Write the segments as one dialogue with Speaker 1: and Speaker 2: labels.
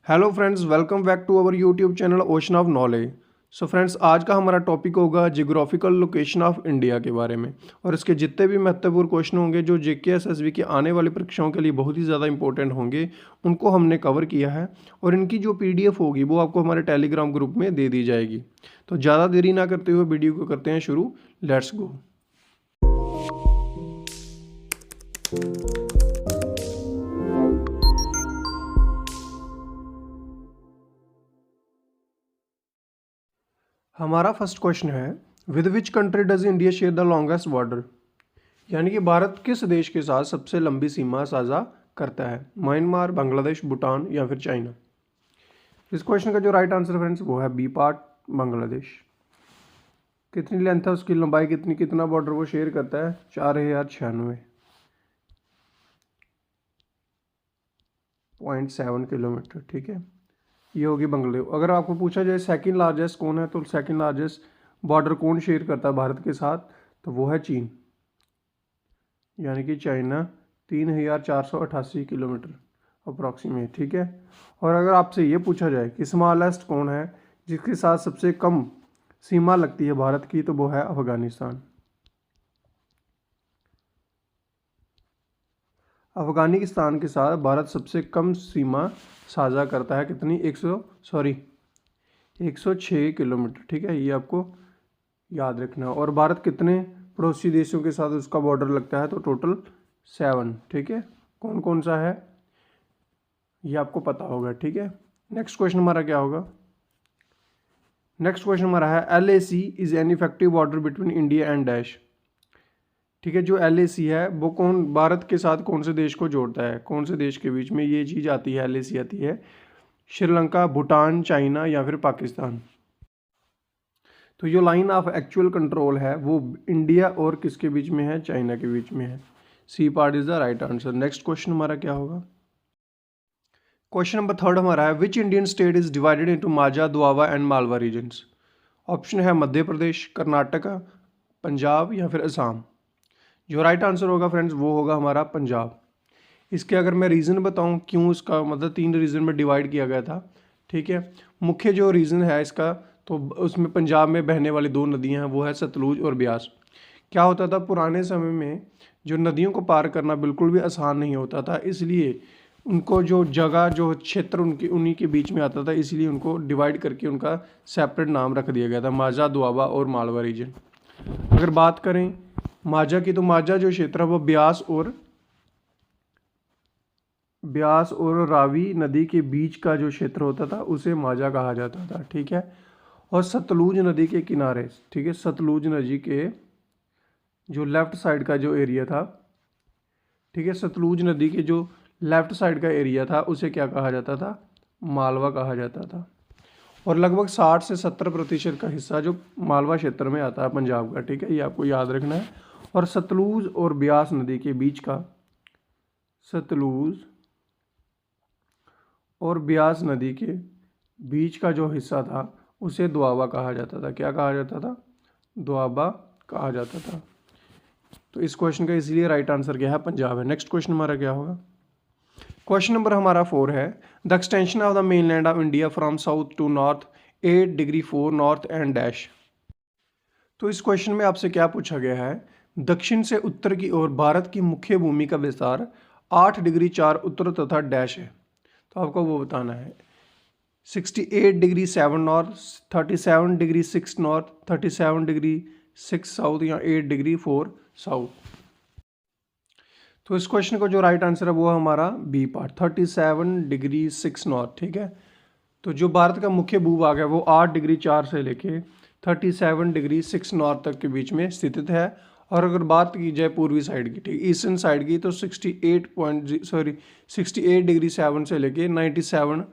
Speaker 1: Hello friends, welcome back to our YouTube channel ocean of knowledge. So friends, आज का हमारा topic होगा geographical location of India के बारे में। और इसके जितने भी महत्वपूर्ण क्वेश्चन होंगे जो जेके एसएसबी की आने वाली परीक्षाओं के लिए बहुत ही ज़्यादा इंपॉर्टेंट होंगे, उनको हमने कवर किया है। और इनकी जो पीडीएफ होगी वो आपको हमारे टेलीग्राम ग्रुप में दे दी जाएगी। तो ज़्यादा देरी ना करते हुए वीडियो को करते हैं शुरू। Let's go. हमारा फर्स्ट क्वेश्चन है, with which country does India share the longest border. यानी कि भारत किस देश के साथ सबसे लंबी सीमा साझा करता है? म्यांमार, बांग्लादेश, भूटान या फिर चाइना। इस क्वेश्चन का जो राइट आंसर फ्रेंड्स वो है बी पार्ट, बांग्लादेश। कितनी लेंथ है उसकी, लंबाई कितनी, कितना बॉर्डर वो शेयर करता है? 4096.7 किलोमीटर। ठीक है, ये होगी बांग्लादेश। अगर आपको पूछा जाए सेकंड लार्जेस्ट कौन है, तो सेकंड लार्जेस्ट बॉर्डर कौन शेयर करता है भारत के साथ, तो वो है चीन, यानी कि चाइना। 3488 kilometre approximate. ठीक है, और अगर आपसे ये पूछा जाए कि स्मॉलेस्ट कौन है जिसके साथ सबसे कम सीमा लगती है भारत की, तो वो है अफगानिस्तान। अफगानिस्तान के साथ भारत सबसे कम सीमा साझा करता है। कितनी? 106 किलोमीटर। ठीक है, ये आपको याद रखना। और भारत कितने पड़ोसी देशों के साथ उसका बॉर्डर लगता है, तो टोटल 7। ठीक है, कौन कौन सा है ये आपको पता होगा। ठीक है, नेक्स्ट क्वेश्चन हमारा क्या होगा? नेक्स्ट क्वेश्चन हमारा है, LAC is an effective border between India and dash. ठीक है, जो LAC है वो कौन भारत के साथ कौन से देश को जोड़ता है? कौन से देश के बीच में ये चीज़ आती है, LAC आती है? श्रीलंका, भूटान, चाइना या फिर पाकिस्तान। तो जो लाइन ऑफ एक्चुअल कंट्रोल है वो इंडिया और किसके बीच में है? चाइना के बीच में है। C part is the right answer. Next question हमारा क्या होगा? क्वेश्चन नंबर थर्ड हमारा है, which Indian state is divided into Majha, Doaba and Malwa regions. Option है मध्य प्रदेश, कर्नाटका, पंजाब या फिर असम। जो राइट आंसर होगा फ्रेंड्स वो होगा हमारा पंजाब। इसके अगर मैं रीज़न बताऊं क्यों इसका मतलब 3 रीज़न में डिवाइड किया गया था। ठीक है, मुख्य जो रीज़न है इसका, तो उसमें पंजाब में बहने वाली 2 नदियां हैं, वो है सतलुज और ब्यास। क्या होता था पुराने समय में, जो नदियों को पार करना बिल्कुल भी आसान नहीं होता था, इसलिए उनको जो जगह जो क्षेत्र उनकी उन्हीं के बीच में आता था, इसलिए उनको डिवाइड करके उनका सेपरेट नाम रख दिया गया था, माझा, दुआबा और मालवा रीजन। अगर बात करें माझा की, तो माझा जो क्षेत्र है वो ब्यास और रावी नदी के बीच का जो क्षेत्र होता था उसे माझा कहा जाता था। ठीक है, और सतलुज नदी के किनारे, ठीक है, सतलुज नदी के जो लेफ्ट साइड का जो एरिया था, ठीक है, सतलुज नदी के जो लेफ्ट साइड का एरिया था उसे क्या कहा जाता था? मालवा कहा जाता था। और लगभग 60 से 70% का हिस्सा जो मालवा क्षेत्र में आता है पंजाब का। ठीक है, ये आपको याद रखना है। और सतलुज और ब्यास नदी के बीच का, सतलुज और ब्यास नदी के बीच का जो हिस्सा था उसे दोआबा कहा जाता था। क्या कहा जाता था? दोआबा कहा जाता था। तो इस क्वेश्चन का इसलिए राइट आंसर क्या है? पंजाब है। नेक्स्ट क्वेश्चन हमारा क्या होगा? क्वेश्चन नंबर हमारा 4 है, the extension of the main land of India from south to north 8 degree 4 north and dash. तो इस क्वेश्चन में आपसे क्या पूछा गया है? दक्षिण से उत्तर की ओर भारत की मुख्य भूमि का विस्तार 8 डिग्री 4 उत्तर तथा डैश है। तो आपको वो बताना है। 68 degree 7 north, 37 degree 6 north, 37 degree 6 south या 8 डिग्री 4 साउथ। तो इस क्वेश्चन का जो राइट आंसर है वो हमारा बी पार्ट, 37 डिग्री 6 नॉर्थ। ठीक है, तो जो भारत का मुख्य भूभाग है वो 8 डिग्री 4 से लेके 37 डिग्री 6 नॉर्थ तक के बीच में स्थित है। और अगर बात की जाए पूर्वी साइड की, ठीक, ईस्टर्न साइड की, तो 68 डिग्री 7 से लेके 97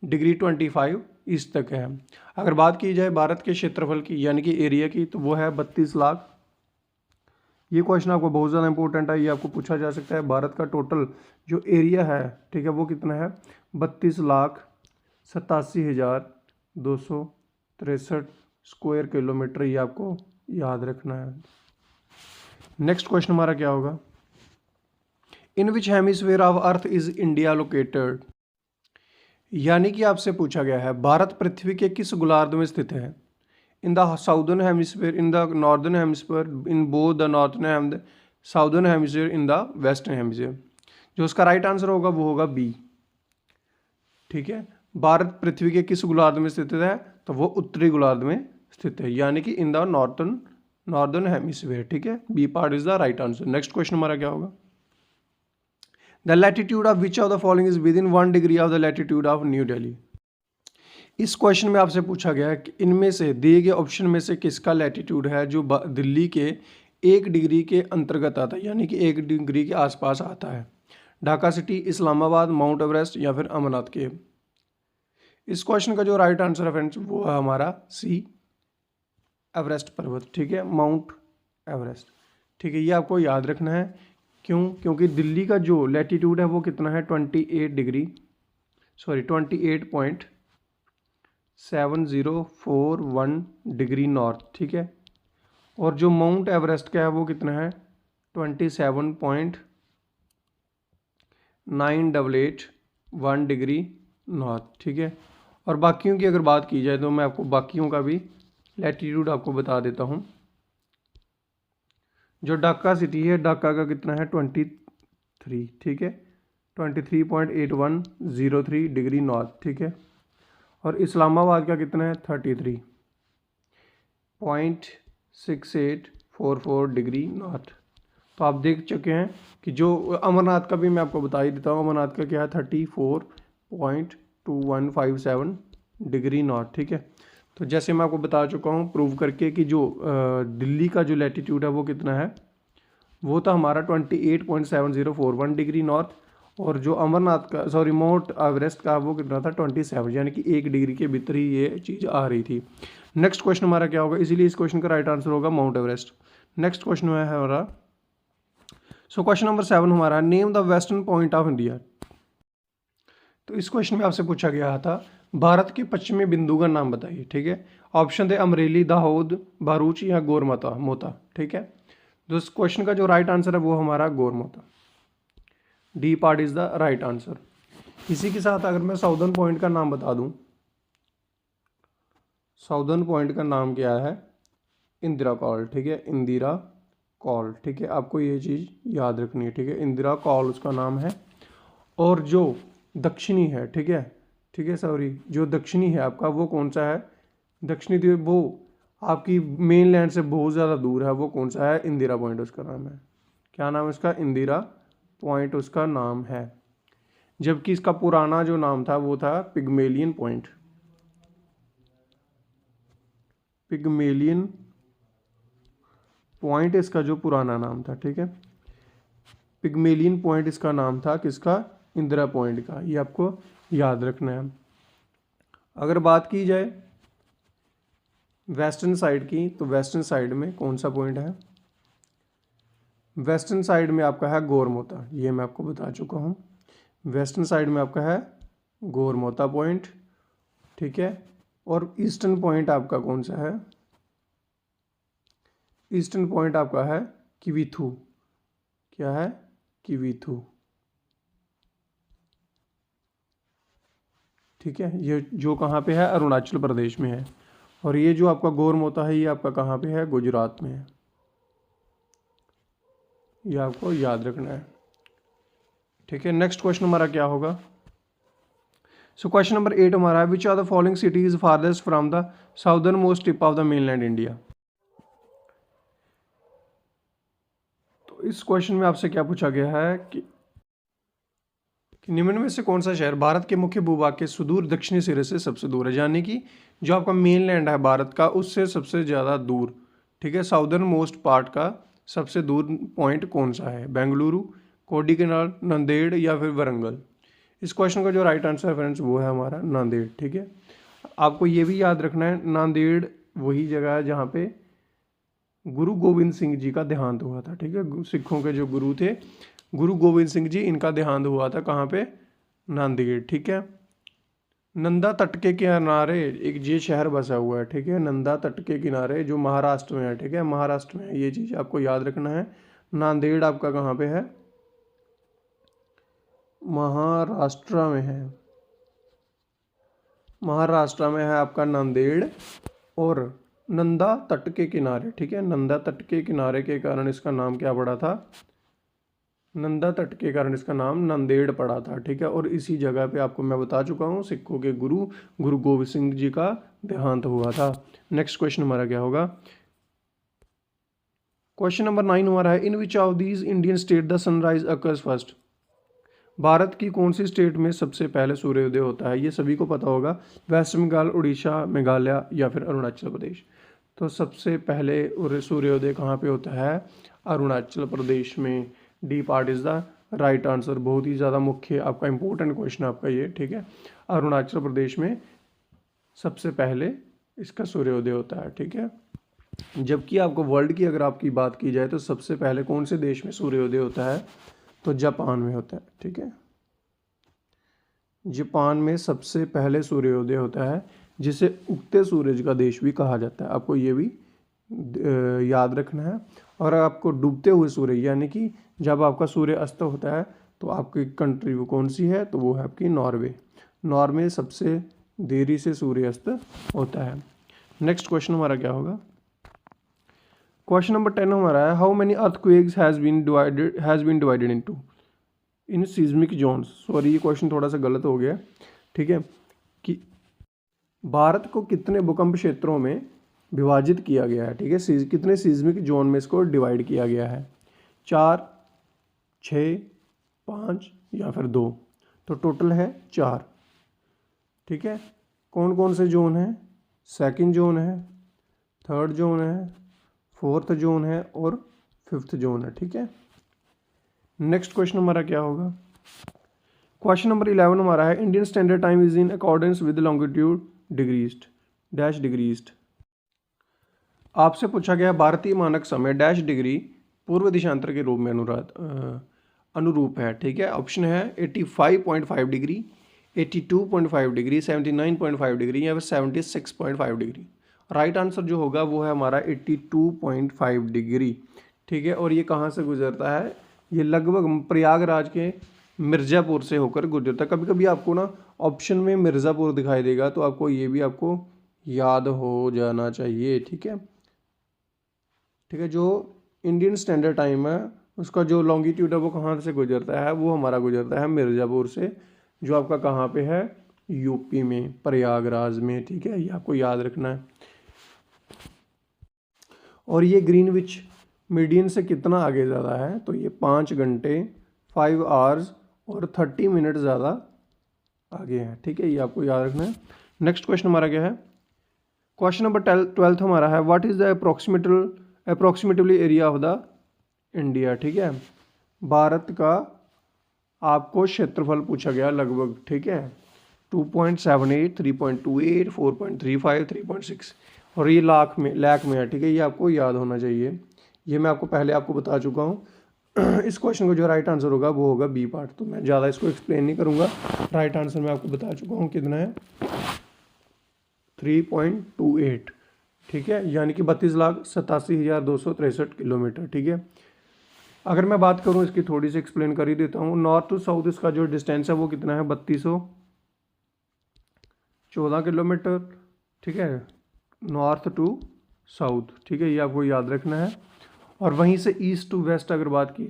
Speaker 1: डिग्री 25 ईस्ट तक है। अगर बात की जाए भारत के क्षेत्रफल की यानी कि एरिया की, तो वो है 32 लाख। ये क्वेश्चन आपको बहुत ज़्यादा इंपॉर्टेंट है, ये आपको पूछा जा सकता है। भारत का टोटल जो एरिया है, ठीक है, वो कितना है? 32,87,263 स्क्वायर किलोमीटर। ये आपको याद रखना है। नेक्स्ट क्वेश्चन हमारा क्या होगा? In which hemisphere of earth is India located. यानी कि आपसे पूछा गया है भारत पृथ्वी के किस गोलार्ध में स्थित है? In the southern hemisphere, in the northern hemisphere, in both the northern and southern hemisphere, in the western hemisphere. जो उसका राइट आंसर होगा वो होगा बी। ठीक है, भारत पृथ्वी के किस गोलार्ध में स्थित है? तो वो उत्तरी गोलार्ध में स्थित है, यानी कि इन द नॉर्दर्न हेमिस्फीयर। ठीक है, B part is the right answer. Next question हमारा क्या होगा? The latitude of which of the following is within 1 degree of the latitude of New Delhi. इस क्वेश्चन में आपसे पूछा गया है कि इनमें से दिए गए ऑप्शन में से किसका लैटिट्यूड है जो दिल्ली के 1 डिग्री के अंतर्गत आता है, यानी कि 1 डिग्री के आसपास आता है। Dhaka city, Islamabad, mount Everest या फिर अमरनाथ केव। इस क्वेश्चन का जो राइट आंसर है फ्रेंड्स वो है हमारा सी, एवरेस्ट पर्वत। ठीक है, माउंट एवरेस्ट। ठीक है, ये आपको याद रखना है। क्यों? क्योंकि दिल्ली का जो लैटिट्यूड है वो कितना है 28.7041 डिग्री नॉर्थ। ठीक है, और जो माउंट एवरेस्ट का है वो कितना है 27.9881 डिग्री नॉर्थ। ठीक है, और बाकियों की अगर बात की जाए तो मैं आपको बाकियों का भी लैटिट्यूड आपको बता देता हूँ। जो ढाका सिटी है, ढाका का कितना है 23। ठीक है, 23.8103 डिग्री नॉर्थ। ठीक है, और इस्लामाबाद का कितना है 33.6844 डिग्री नॉर्थ। तो आप देख चुके हैं कि जो अमरनाथ का भी मैं आपको बता ही देता हूँ। अमरनाथ का क्या है 34.2157 डिग्री नॉर्थ। ठीक है, तो जैसे मैं आपको बता चुका हूँ प्रूव करके कि जो दिल्ली का जो लैटिट्यूड है वो कितना है, वो था हमारा 28.7041 डिग्री नॉर्थ, और जो अमरनाथ का माउंट एवरेस्ट का वो कितना था 27, यानी कि 1 डिग्री के भीतर ही ये चीज़ आ रही थी। नेक्स्ट क्वेश्चन हमारा क्या होगा? इसीलिए इस क्वेश्चन का राइट आंसर होगा माउंट एवरेस्ट। नेक्स्ट क्वेश्चन है हमारा, क्वेश्चन नंबर 7 हमारा, name the western point of India. तो इस क्वेश्चन में आपसे पूछा गया था भारत के पश्चिमी बिंदु का नाम बताइए। ठीक है, ऑप्शन थे अमरेली, दाहोद, भरूच या गोरमाता मोता। ठीक है, तो इस क्वेश्चन का जो राइट आंसर है वो हमारा गोरमाता, D part is the right answer. इसी के साथ अगर मैं साउदर्न पॉइंट का नाम बता दूं, साउदर्न पॉइंट का नाम क्या है? इंदिरा कॉल। ठीक है, इंदिरा कॉल। ठीक है, आपको ये चीज़ याद रखनी है। ठीक है, इंदिरा कॉल उसका नाम है। और जो दक्षिणी है, ठीक है, जो दक्षिणी है आपका वो कौन सा है? दक्षिणी द्वीप वो आपकी मेन लैंड से बहुत ज़्यादा दूर है, वो कौन सा है? इंदिरा पॉइंट उसका नाम है। क्या नाम है उसका? इंदिरा पॉइंट उसका नाम है। जबकि इसका पुराना जो नाम था वो था पिग्मेलियन पॉइंट। पिग्मेलियन पॉइंट इसका जो पुराना नाम था। ठीक है, पिग्मेलियन पॉइंट इसका नाम था किसका? इंदिरा पॉइंट का। ये आपको याद रखना है। अगर बात की जाए वेस्टर्न साइड की, तो वेस्टर्न साइड में कौन सा पॉइंट है? वेस्टर्न साइड में आपका है गोरमोता। ये मैं आपको बता चुका हूँ। वेस्टर्न साइड में आपका है गोरमोता पॉइंट। ठीक है, और ईस्टर्न पॉइंट आपका कौन सा है? ईस्टर्न पॉइंट आपका है किविथू। क्या है? किविथू। ठीक है, ये जो कहाँ पे है? अरुणाचल प्रदेश में है। और ये जो आपका गोरमोता है ये आपका कहाँ पे है? गुजरात में है। ये आपको याद रखना है। ठीक है, नेक्स्ट क्वेश्चन हमारा क्या होगा? क्वेश्चन नंबर 8 हमारा है, which are the following cities farthest from the southern most tip of the mainland India. तो इस क्वेश्चन में आपसे क्या पूछा गया है कि निम्न में से कौन सा शहर भारत के मुख्य भूभाग के सुदूर दक्षिणी सिरे से सबसे दूर है? यानी कि जो आपका मेन लैंड है भारत का उससे सबसे ज़्यादा दूर। ठीक है, साउदर्न मोस्ट पार्ट का सबसे दूर पॉइंट कौन सा है? बेंगलुरु, कोडीकनाल, नांदेड़ या फिर वरंगल। इस क्वेश्चन का जो राइट आंसर है फ्रेंड्स वो है हमारा नांदेड़। ठीक है, आपको ये भी याद रखना है नांदेड़ वही जगह है जहाँ पे गुरु गोविंद सिंह जी का देहांत हुआ था। ठीक है, सिखों के जो गुरु थे गुरु गोविंद सिंह जी, इनका देहांत हुआ था कहाँ पे? नांदेड़। ठीक है, नंदा तट के किनारे एक ये शहर बसा हुआ है। ठीक है, नंदा तट के किनारे जो महाराष्ट्र में है। ठीक है, महाराष्ट्र में है, ये चीज़ आपको याद रखना है। नांदेड़ आपका कहाँ पे है? महाराष्ट्र में है। महाराष्ट्र में है आपका नांदेड़, और नंदा तट के किनारे, ठीक है, नंदा तट के किनारे के कारण इसका नाम क्या पड़ा था, नंदा तट के कारण इसका नाम नांदेड़ पड़ा था, ठीक है। और इसी जगह पे आपको मैं बता चुका हूँ सिखों के गुरु गुरु गोविंद सिंह जी का देहांत हुआ था। नेक्स्ट क्वेश्चन हमारा क्या होगा, क्वेश्चन नंबर 9 हमारा है, in which of these Indian state the sunrise occurs first. Bharat की कौन सी स्टेट में सबसे पहले सूर्योदय होता है, ये सभी को पता होगा, वेस्ट बंगाल, उड़ीसा, मेघालय या फिर अरुणाचल प्रदेश। तो सबसे पहले सूर्योदय कहाँ पे होता है, अरुणाचल प्रदेश में। D part is the right answer. बहुत ही ज़्यादा मुख्य आपका इंपॉर्टेंट क्वेश्चन आपका ये, ठीक है। अरुणाचल प्रदेश में सबसे पहले इसका सूर्योदय होता है, ठीक है। जबकि आपको वर्ल्ड की अगर आपकी बात की जाए तो सबसे पहले कौन से देश में सूर्योदय होता है, तो जापान में होता है, ठीक है। जापान में सबसे पहले सूर्योदय होता है, जिसे उगते सूरज का देश भी कहा जाता है, आपको ये भी याद रखना है। और आपको डूबते हुए सूर्य, यानी कि जब आपका सूर्य अस्त होता है तो आपकी कंट्री वो कौन सी है, तो वो है आपकी नॉर्वे। नॉर्वे सबसे देरी से सूर्यास्त होता है। नेक्स्ट क्वेश्चन हमारा क्या होगा, क्वेश्चन नंबर 10 हमारा है, how many earthquakes has been divided into in seismic zones. Sorry, ये क्वेश्चन थोड़ा सा गलत हो गया, ठीक है, कि भारत को कितने भूकंप क्षेत्रों में विभाजित किया गया है, ठीक है, कितने सीज्मिक जोन में इसको डिवाइड किया गया है, 4, 6, 5 या फिर 2। तो टोटल है 4, ठीक है। कौन कौन से जोन हैं, सेकंड जोन है, थर्ड जोन है, फोर्थ जोन है और फिफ्थ जोन है, ठीक है। नेक्स्ट क्वेश्चन हमारा क्या होगा, क्वेश्चन नंबर 11 हमारा है, Indian standard time is in accordance with longitude degrees dash degrees. आपसे पूछा गया भारतीय मानक समय डैश डिग्री पूर्व दिशांतर के रूप में अनुरूप है, ठीक है। ऑप्शन है 85.5 डिग्री, 82.5 डिग्री, 79.5 डिग्री या फिर 76.5 डिग्री। राइट आंसर जो होगा वो है हमारा 82.5 डिग्री, ठीक है। और ये कहाँ से गुजरता है, ये लगभग प्रयागराज के मिर्ज़ापुर से होकर गुजरता है। कभी कभी आपको ना ऑप्शन में मिर्ज़ापुर दिखाई देगा, तो आपको ये भी आपको याद हो जाना चाहिए, ठीक है, ठीक है। जो इंडियन स्टैंडर्ड टाइम है उसका जो लॉन्गिट्यूड है वो कहाँ से गुजरता है, वो हमारा गुजरता है मिर्ज़ापुर से, जो आपका कहाँ पे है, यूपी में, प्रयागराज में, ठीक है, ये आपको याद रखना है। और ये ग्रीनविच मीडियन से कितना आगे ज़्यादा है, तो ये 5 घंटे 5 आवर्स और 30 मिनट ज़्यादा आगे है, ठीक है, ये आपको याद रखना है। नेक्स्ट क्वेश्चन हमारा क्या है, क्वेश्चन नंबर 12 हमारा है, what is the approximately area of the India, ठीक है। भारत का आपको क्षेत्रफल पूछा गया लगभग, ठीक है, 2.78, 3.28, 4.35, 3.6 और ये लाख में है, ठीक है, ये आपको याद होना चाहिए। ये मैं आपको पहले आपको बता चुका हूँ। इस क्वेश्चन को जो राइट आंसर होगा वो होगा बी पार्ट, तो मैं ज़्यादा इसको एक्सप्लेन नहीं करूँगा। राइट आंसर मैं आपको बता चुका हूँ कितना है, 3.28, ठीक है, यानी कि 32,87,263 किलोमीटर, ठीक है। अगर मैं बात करूँ इसकी थोड़ी सी एक्सप्लेन कर ही देता हूँ। नॉर्थ टू साउथ इसका जो डिस्टेंस है वो कितना है, 3214 किलोमीटर, ठीक है, नॉर्थ टू साउथ, ठीक है, ये आपको याद रखना है। और वहीं से ईस्ट टू वेस्ट अगर बात की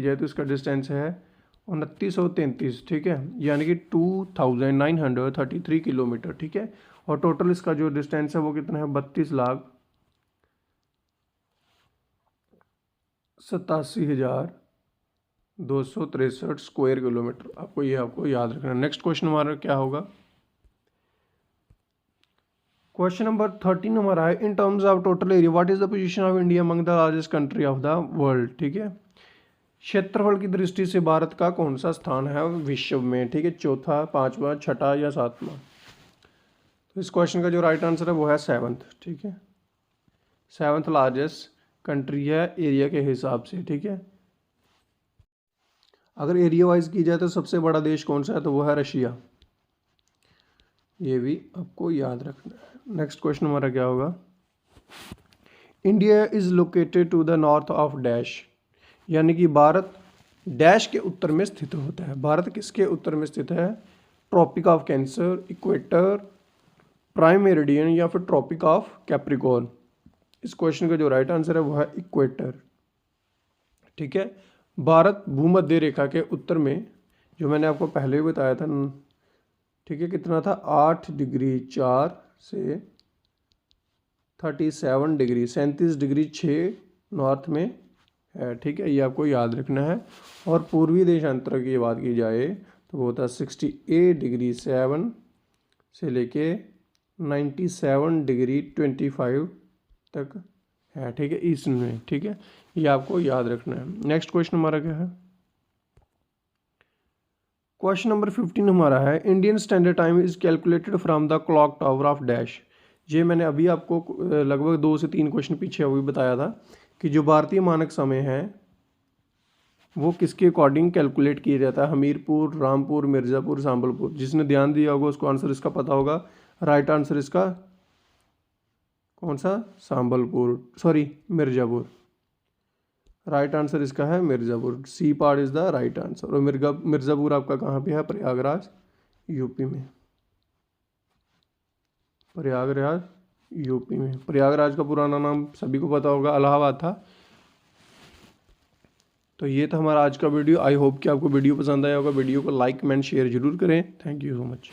Speaker 1: जाए, तो इसका डिस्टेंस है 2933, ठीक है, यानी कि 2933 किलोमीटर, ठीक है। और टोटल इसका जो डिस्टेंस है वो कितना है, 32,87,263 स्क्वायर किलोमीटर। आपको याद रखना। नेक्स्ट क्वेश्चन हमारा क्या होगा, क्वेश्चन नंबर 13 हमारा है, in terms of total area what is the position of India among the largest country of the world, ठीक है। क्षेत्रफल की दृष्टि से भारत का कौन सा स्थान है विश्व में, ठीक है, चौथा, पांचवा, छठा या सातवां। तो इस क्वेश्चन का जो राइट आंसर है वो है 7th, ठीक है, 7th लार्जेस्ट कंट्री है एरिया के हिसाब से, ठीक है। अगर एरिया वाइज की जाए तो सबसे बड़ा देश कौन सा है, तो वो है रशिया, ये भी आपको याद रखना है। नेक्स्ट क्वेश्चन हमारा क्या होगा, India is located to the north of dash, यानी कि भारत डैश के उत्तर में स्थित होता है। भारत किसके उत्तर में स्थित है, tropic of cancer, equator, prime meridian या फिर ट्रॉपिक ऑफ कैप्रिकॉर्न। इस क्वेश्चन का जो राइट आंसर है वो है इक्वेटर। ठीक है, भारत भूमध्य रेखा के उत्तर में, जो मैंने आपको पहले भी बताया था, ठीक है, कितना था, 8 डिग्री 4 से 37 डिग्री 37 डिग्री 6 नॉर्थ में है। ठीक है, ये आपको याद रखना है। और पूर्वी देशांतर की बात की जाए तो वो था 68 डिग्री 7 से लेके 97 डिग्री 25 तक है। ठीक है, ईस्ट में। ठीक है, ये आपको याद रखना है। नेक्स्ट क्वेश्चन हमारा क्या है, क्वेश्चन नंबर 15 हमारा है, Indian standard time is calculated from the clock tower of dash. ये मैंने अभी आपको लगभग 2 से 3 क्वेश्चन पीछे अभी बताया था कि जो भारतीय मानक समय है वो किसके अकॉर्डिंग कैलकुलेट किया जाता है, हमीरपुर, रामपुर, मिर्ज़ापुर, संबलपुर। जिसने ध्यान दिया होगा उसको आंसर इसका पता होगा। राइट आंसर इसका कौन सा, Sambalpur, sorry Mirzapur. Right answer इसका है Mirzapur. C part is the right answer. और मिर्ज़ापुर आपका कहाँ पे है, प्रयागराज यूपी में। प्रयागराज यूपी में। प्रयागराज का पुराना नाम सभी को पता होगा, इलाहाबाद था। तो ये था हमारा आज का वीडियो। आई होप कि आपको वीडियो पसंद आया होगा। वीडियो को लाइक कमेंट शेयर जरूर करें। Thank you so much.